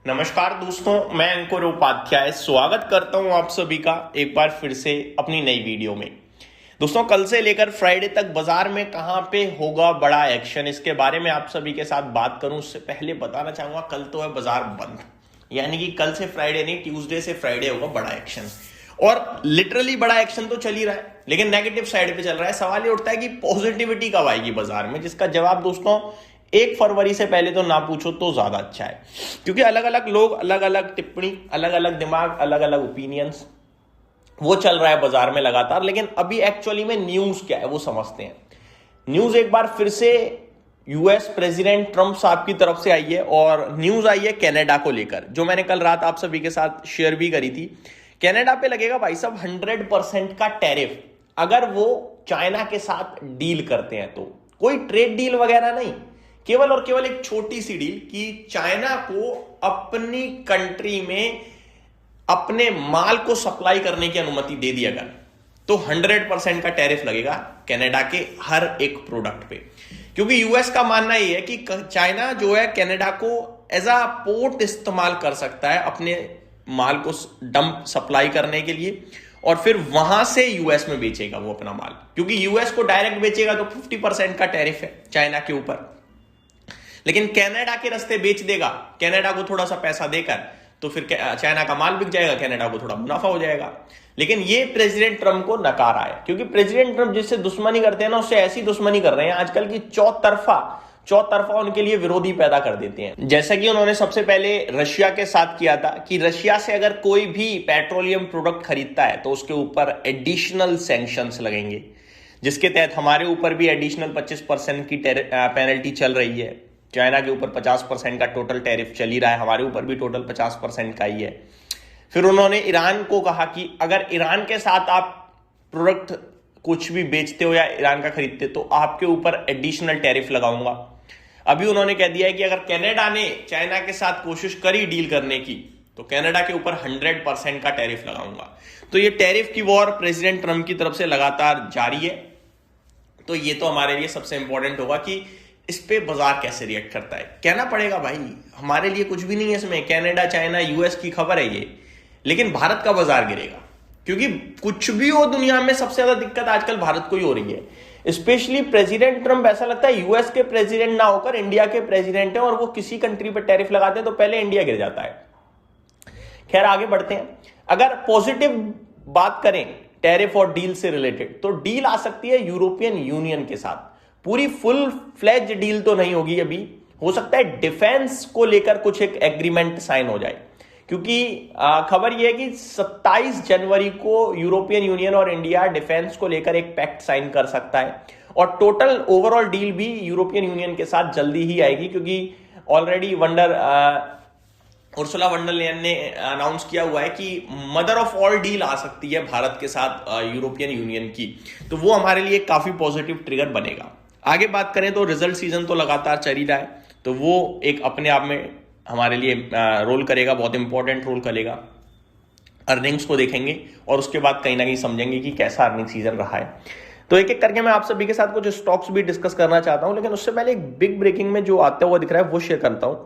नमस्कार दोस्तों, मैं अंकुर उपाध्याय स्वागत करता हूं आप सभी का एक बार फिर से अपनी नई वीडियो में। दोस्तों, कल से लेकर फ्राइडे तक बाजार में कहां पे होगा बड़ा एक्शन, इसके बारे में आप सभी के साथ बात करूं उससे पहले बताना चाहूंगा कल तो है बाजार बंद, यानी कि कल से फ्राइडे नहीं, ट्यूसडे से फ्राइडे होगा बड़ा एक्शन। और लिटरली बड़ा एक्शन तो चल ही रहा है, लेकिन नेगेटिव साइड पे चल रहा है। सवाल ये उठता है कि पॉजिटिविटी कब आएगी बाजार में, जिसका जवाब दोस्तों 1 फरवरी से पहले तो ना पूछो तो ज्यादा अच्छा है, क्योंकि अलग अलग लोग, अलग अलग टिप्पणी, अलग अलग दिमाग, अलग अलग ओपिनियंस वो चल रहा है बाजार में लगातार। लेकिन अभी एक्चुअली में न्यूज क्या है वो समझते हैं। न्यूज एक बार फिर से यूएस प्रेसिडेंट ट्रंप साहब की तरफ से आई है, और न्यूज आई है कनाडा को लेकर, जो मैंने कल रात आप सभी के साथ शेयर भी करी थी। कनाडा पे लगेगा भाई साहब 100% का टैरिफ, अगर वो चाइना के साथ डील करते हैं तो। कोई ट्रेड डील वगैरह नहीं, केवल और केवल एक छोटी सी डील कि चाइना को अपनी कंट्री में अपने माल को सप्लाई करने की अनुमति दे दी अगर, तो 100% का टैरिफ लगेगा कनाडा के हर एक प्रोडक्ट पे। क्योंकि यूएस का मानना यह है कि चाइना जो है कनाडा को एज अ पोर्ट इस्तेमाल कर सकता है अपने माल को डंप सप्लाई करने के लिए, और फिर वहां से यूएस में बेचेगा वो अपना माल। क्योंकि यूएस को डायरेक्ट बेचेगा तो 50% का टैरिफ है चाइना के ऊपर, लेकिन कनाडा के रास्ते बेच देगा कनाडा को थोड़ा सा पैसा देकर, तो फिर चाइना का माल बिक जाएगा, कनाडा को थोड़ा मुनाफा हो जाएगा। लेकिन ये प्रेसिडेंट ट्रंप को नकार आया, क्योंकि प्रेसिडेंट ट्रंप जिससे दुश्मनी करते हैं ना, उससे ऐसी दुश्मनी कर रहे हैं आजकल की चौतरफा उनके लिए विरोधी पैदा कर देते हैं। जैसा कि उन्होंने सबसे पहले रशिया के साथ किया था कि रशिया से अगर कोई भी पेट्रोलियम प्रोडक्ट खरीदता है तो उसके ऊपर एडिशनल सैंक्शंस लगेंगे, जिसके तहत हमारे ऊपर भी एडिशनल 25% की पेनल्टी चल रही है। चाइना के ऊपर 50% का टोटल टैरिफ चल ही रहा है, हमारे ऊपर भी टोटल 50% का ही है। फिर उन्होंने ईरान को कहा कि अगर ईरान के साथ आप प्रोडक्ट कुछ भी बेचते हो या ईरान का खरीदते तो आपके ऊपर एडिशनल टैरिफ लगाऊंगा। अभी उन्होंने कह दिया है कि अगर कनाडा ने चाइना के साथ कोशिश करी डील करने की तो कनाडा के ऊपर 100% का टैरिफ लगाऊंगा। तो ये टैरिफ की वॉर प्रेसिडेंट ट्रंप की तरफ से लगातार जारी है। तो ये तो हमारे लिए सबसे इंपॉर्टेंट होगा कि इस पे बाजार कैसे रिएक्ट करता है। कहना पड़ेगा भाई, हमारे लिए कुछ भी नहीं है इसमें, कनाडा, चाइना, यूएस की खबर है ये, लेकिन भारत का बाजार गिरेगा। क्योंकि कुछ भी हो दुनिया में, सबसे ज्यादा दिक्कत आजकल भारत को ही हो रही है। स्पेशली प्रेसिडेंट ट्रंप, ऐसा लगता है यूएस के प्रेसिडेंट ना होकर इंडिया के प्रेसिडेंट हैं, और वो किसी कंट्री पर टैरिफ लगाते हैं तो पहले इंडिया गिर जाता है। खैर, आगे बढ़ते हैं। अगर पॉजिटिव बात करें टैरिफ और डील से रिलेटेड, तो डील आ सकती है यूरोपियन यूनियन के साथ। पूरी फुल फ्लेज डील तो नहीं होगी अभी, हो सकता है डिफेंस को लेकर कुछ एक एग्रीमेंट साइन हो जाए। क्योंकि खबर यह है कि 27 जनवरी को यूरोपियन यूनियन और इंडिया डिफेंस को लेकर एक पैक्ट साइन कर सकता है, और टोटल ओवरऑल डील भी यूरोपियन यूनियन के साथ जल्दी ही आएगी। क्योंकि ऑलरेडी उर्सुला वंडर लेयन ने अनाउंस किया हुआ है कि मदर ऑफ ऑल डील आ सकती है भारत के साथ यूरोपियन यूनियन की, तो वो हमारे लिए काफी पॉजिटिव ट्रिगर बनेगा। आगे बात करें तो रिजल्ट सीजन तो लगातार चल ही रहा है, तो वो एक अपने आप में हमारे लिए रोल करेगा, बहुत इंपॉर्टेंट रोल करेगा। अर्निंग्स को देखेंगे और उसके बाद कहीं ना कहीं समझेंगे कि कैसा अर्निंग सीजन रहा है। तो एक एक करके मैं आप सभी के साथ कुछ स्टॉक्स भी डिस्कस करना चाहता हूं, लेकिन उससे पहले एक बिग ब्रेकिंग में जो आता हुआ दिख रहा है वो शेयर करता हूं।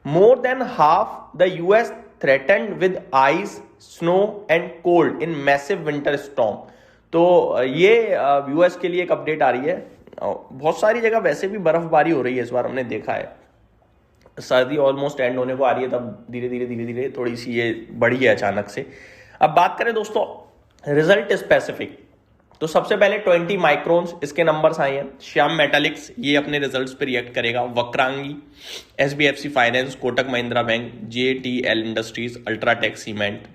More than half the US threatened with ice, snow and cold in massive winter storm. तो ये यूएस के लिए एक अपडेट आ रही है। बहुत सारी जगह वैसे भी बर्फबारी हो रही है इस बार, हमने देखा है। सर्दी ऑलमोस्ट एंड होने को आ रही है, तब धीरे धीरे थोड़ी सी ये बढ़ी है अचानक से। अब बात करें दोस्तों रिजल्ट स्पेसिफिक, तो सबसे पहले 20 माइक्रोन्स इसके नंबर्स आए हैं। श्याम मेटालिक्स ये अपने रिजल्ट्स पे रिएक्ट करेगा। Vakrangee, SBFC Finance, Kotak Mahindra Bank, JTL Industries, UltraTech Cement,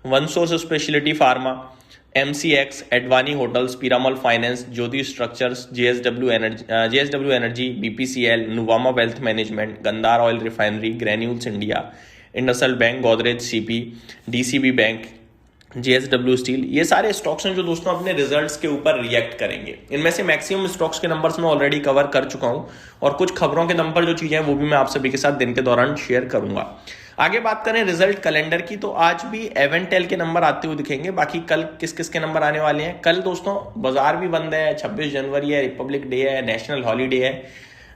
OneSource Speciality Pharma, MCX, Advani Hotels, Piramal Finance, Jyoti Structures, JSW Energy, BPCL, Nuvama Wealth Management, Gandhar Oil Refinery, Granules India, IndusInd Bank, Godrej CP, DCB Bank, JSW Steel, ये सारे stocks हैं जो दोस्तों अपने results के ऊपर react करेंगे। इनमें से मैक्सिमम स्टॉक्स के नंबर्स मैं ऑलरेडी कवर कर चुका हूं, और कुछ खबरों के नंबर जो चीजें हैं वो भी मैं आप सभी के साथ दिन के दौरान शेयर करूंगा। आगे बात करें रिजल्ट कैलेंडर की, तो आज भी एवेंटेल के नंबर आते हुए दिखेंगे। बाकी कल किस किस के नंबर आने वाले हैं, कल दोस्तों बाजार भी बंद है, 26 जनवरी है, रिपब्लिक डे है, नेशनल हॉलीडे है।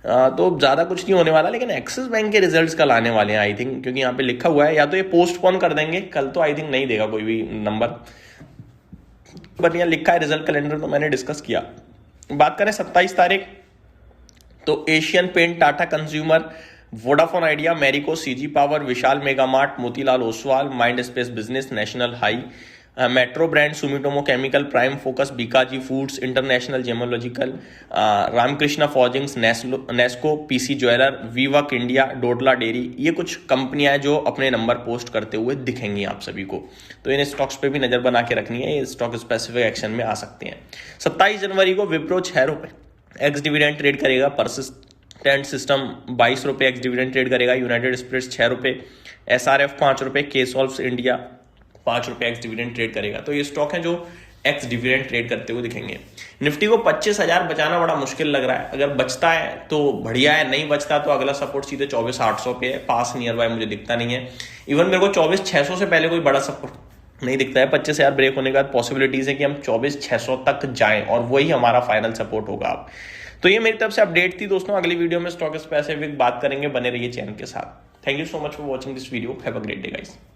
तो ज़्यादा कुछ नहीं होने वाला, लेकिन एक्सिस बैंक के रिजल्ट्स कल आने वाले हैं आई थिंक, क्योंकि यहाँ पे लिखा हुआ है, या तो ये पोस्टपोन कर देंगे, कल तो आई थिंक नहीं देगा कोई भी नंबर, पर यहाँ लिखा है रिजल्ट कैलेंडर, तो मैंने डिस्कस किया। बात करें 27 तारीख, तो Asian Paint, Tata Consumer, Vodafone Idea, Marico, CG Power, Vishal Mega Mart, Motilal Oswal, Mind Space Business, National High, Metro Brand, Sumitomo Chemical, Prime Focus, Bikaji Foods, International Gemological, Ramkrishna Forgings, Nesco, PC Jeweller, WeWork India, Dodla Dairy, ये कुछ कंपनियां हैं जो अपने नंबर पोस्ट करते हुए दिखेंगी आप सभी को। तो इन स्टॉक्स पे भी नजर बना के रखनी है, ये स्टॉक स्पेसिफिक एक्शन में आ सकते हैं। 27 जनवरी को विप्रो 6 रुपए एक्स डिविडेंड ट्रेड करेगा, परसिस्टेंट सिस्टम 22 रुपए एक्स डिविडेंड ट्रेड करेगा, यूनाइटेड स्पिरिट्स 6 रुपए, एसआरएफ 5 रुपए, केसॉल्व्स इंडिया 5 रुपए एक्स डिविडेंड ट्रेड करेगा। तो ये स्टॉक है जो एक्स डिविडेंड ट्रेड करते हुए दिखेंगे। निफ्टी को 25,000 बचाना बड़ा मुश्किल लग रहा है, अगर बचता है तो बढ़िया है, नहीं बचता तो अगला सपोर्ट सीधे 24,800 पे है, पास नियर बाय मुझे दिखता नहीं है। इवन मेरे को 24,600 से पहले कोई बड़ा सपोर्ट नहीं दिखता है। 25,000 ब्रेक होने के बाद पॉसिबिलिटीज है कि हम 24,600 तक जाएं और वही हमारा फाइनल सपोर्ट होगा। अब तो ये मेरी तरफ से अपडेट थी दोस्तों, अगली वीडियो में स्टॉक स्पेसिफिक बात करेंगे, बने रहिए चैनल के साथ। Thank you so much for watching this video, have a great day guys.